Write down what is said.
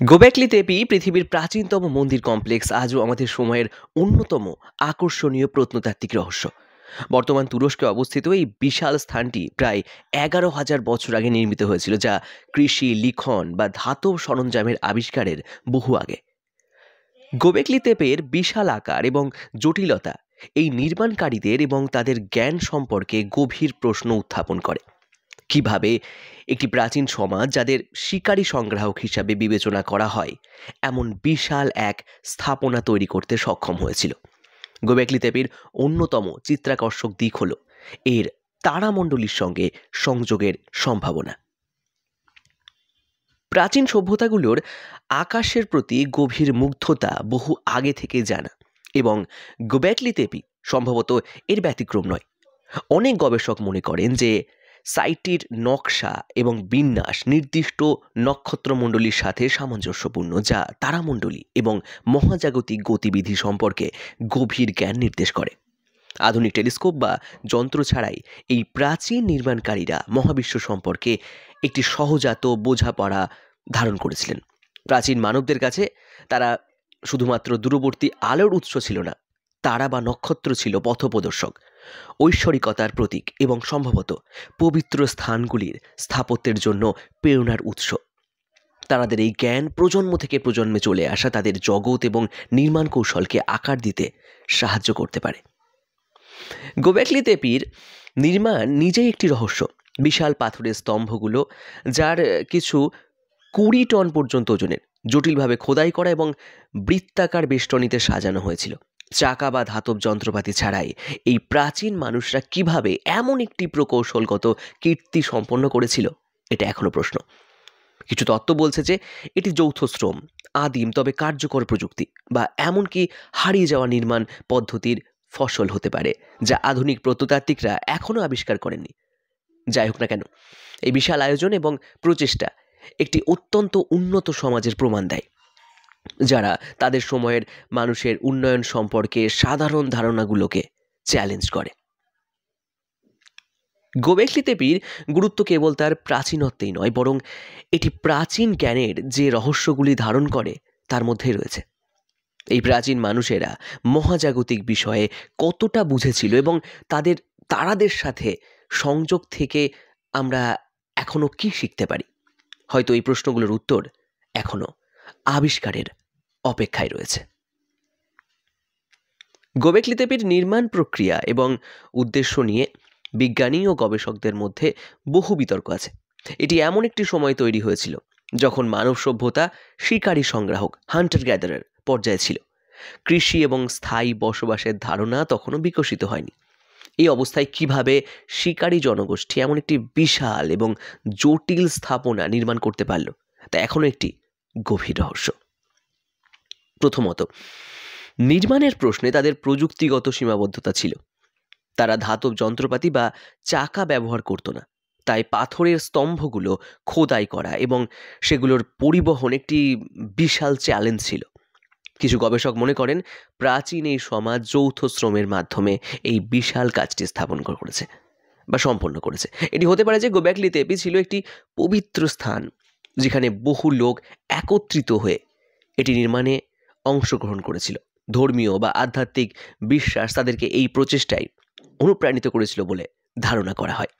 Gobekli তেপি পৃথিবীর প্রাচীনতম মন্দির কমপ্লেক্স আজও আমাদের সময়ের অন্যতম আকর্ষণীয় প্রত্নতাত্ত্বিক রহস্য। বর্তমান তুরস্কে অবস্থিত এই বিশাল স্থানটি প্রায় 11,000 বছর আগে নির্মিত হয়েছিল, যা কৃষি, লিখন বা ধাতব সরঞ্জামের আবিষ্কারের বহু আগে। গোবেকলি তেপের বিশাল আকার এবং জটিলতা এই নির্মাণকারীদের এবং তাদের জ্ঞান সম্পর্কে গভীর প্রশ্ন উত্থাপন করে। কিভাবে একটি প্রাচীন সমাজ, যাদের শিকারী সংগ্রাহক হিসাবে বিবেচনা করা হয়, এমন বিশাল এক স্থাপনা তৈরি করতে সক্ষম হয়েছিল। গোবেকলি তেপের অন্যতম চিত্তাকর্ষক দিক হল এর তারামণ্ডলীর সঙ্গে সংযোগের সম্ভাবনা। প্রাচীন সভ্যতাগুলোর আকাশের প্রতি গভীর মুগ্ধতা বহু আগে থেকে জানা, এবং গোবেকলি তেপি সম্ভবত এর ব্যতিক্রম নয়। অনেক গবেষক মনে করেন যে সাইটটির নকশা এবং বিন্যাস নির্দিষ্ট নক্ষত্রমণ্ডলীর সাথে সামঞ্জস্যপূর্ণ, যা তারামণ্ডলী এবং মহাজাগতিক গতিবিধি সম্পর্কে গভীর জ্ঞান নির্দেশ করে। আধুনিক টেলিস্কোপ বা যন্ত্র ছাড়াই এই প্রাচীন নির্মাণকারীরা মহাবিশ্ব সম্পর্কে একটি সহজাত বোঝাপড়া ধারণ করেছিলেন। প্রাচীন মানবদের কাছে তারা শুধুমাত্র দূরবর্তী আলোর উৎস ছিল না, তারা বা নক্ষত্র ছিল পথপ্রদর্শক, ঐশ্বরিকতার প্রতীক এবং সম্ভবত পবিত্র স্থানগুলির স্থাপত্যের জন্য প্রেরণার উৎস। তাদের এই জ্ঞান প্রজন্ম থেকে প্রজন্মে চলে আসা তাদের জগৎ এবং নির্মাণ কৌশলকে আকার দিতে সাহায্য করতে পারে। গোবেকলি তেপির নির্মাণ নিজেই একটি রহস্য। বিশাল পাথরের স্তম্ভগুলো, যার কিছু 20 টন পর্যন্ত ওজনের, জটিলভাবে খোদাই করা এবং বৃত্তাকার বেষ্টনীতে সাজানো হয়েছিল। চাকা বা ধাতব যন্ত্রপাতি ছাড়াই এই প্রাচীন মানুষরা কিভাবে এমন একটি প্রকৌশলগত কীর্তি সম্পন্ন করেছিল, এটা এখনো প্রশ্ন। কিছু তত্ত্ব বলছে যে এটি যৌথ শ্রম, আদিম তবে কার্যকর প্রযুক্তি, বা এমনকি হারিয়ে যাওয়া নির্মাণ পদ্ধতির ফসল হতে পারে, যা আধুনিক প্রত্নতাত্ত্বিকরা এখনও আবিষ্কার করেননি। যাই হোক না কেন, এই বিশাল আয়োজন এবং প্রচেষ্টা একটি অত্যন্ত উন্নত সমাজের প্রমাণ দেয়, যারা তাদের সময়ের মানুষের উন্নয়ন সম্পর্কে সাধারণ ধারণাগুলোকে চ্যালেঞ্জ করে। গোবেকলি তেপির গুরুত্ব কেবল তার প্রাচীনত্বেই নয়, বরং এটি প্রাচীন জ্ঞানের যে রহস্যগুলি ধারণ করে তার মধ্যেই রয়েছে। এই প্রাচীন মানুষেরা মহাজাগতিক বিষয়ে কতটা বুঝেছিল এবং তারাদের সাথে সংযোগ থেকে আমরা এখনো কি শিখতে পারি, হয়তো এই প্রশ্নগুলোর উত্তর এখনো আবিষ্কারের অপেক্ষায় রয়েছে। গোবেকলি তেপির নির্মাণ প্রক্রিয়া এবং উদ্দেশ্য নিয়ে বিজ্ঞানী ও গবেষকদের মধ্যে বহু বিতর্ক আছে। এটি এমন একটি সময় তৈরি হয়েছিল যখন মানব সভ্যতা শিকারী সংগ্রাহক, হান্টার গ্যাদারার পর্যায়ে ছিল। কৃষি এবং স্থায়ী বসবাসের ধারণা তখনও বিকশিত হয়নি। এই অবস্থায় কিভাবে শিকারী জনগোষ্ঠী এমন একটি বিশাল এবং জটিল স্থাপনা নির্মাণ করতে পারল, তা এখনো একটি গভীর রহস্য। প্রথমত, নির্মাণের প্রশ্নে তাদের প্রযুক্তিগত সীমাবদ্ধতা ছিল। তারা ধাতব যন্ত্রপাতি বা চাকা ব্যবহার করত না, তাই পাথরের স্তম্ভগুলো খোদাই করা এবং সেগুলোর পরিবহন একটি বিশাল চ্যালেঞ্জ ছিল। কিছু গবেষক মনে করেন প্রাচীন এই সমাজ যৌথ শ্রমের মাধ্যমে এই বিশাল কাজটি স্থাপন করেছে বা সম্পন্ন করেছে। এটি হতে পারে যে গোবেকলি তেপি ছিল একটি পবিত্র স্থান, যেখানে বহু লোক একত্রিত হয়ে এটি নির্মাণে অংশগ্রহণ করেছিল। ধর্মীয় বা আধ্যাত্মিক বিশ্বাস তাদেরকে এই প্রচেষ্টায় অনুপ্রাণিত করেছিল বলে ধারণা করা হয়।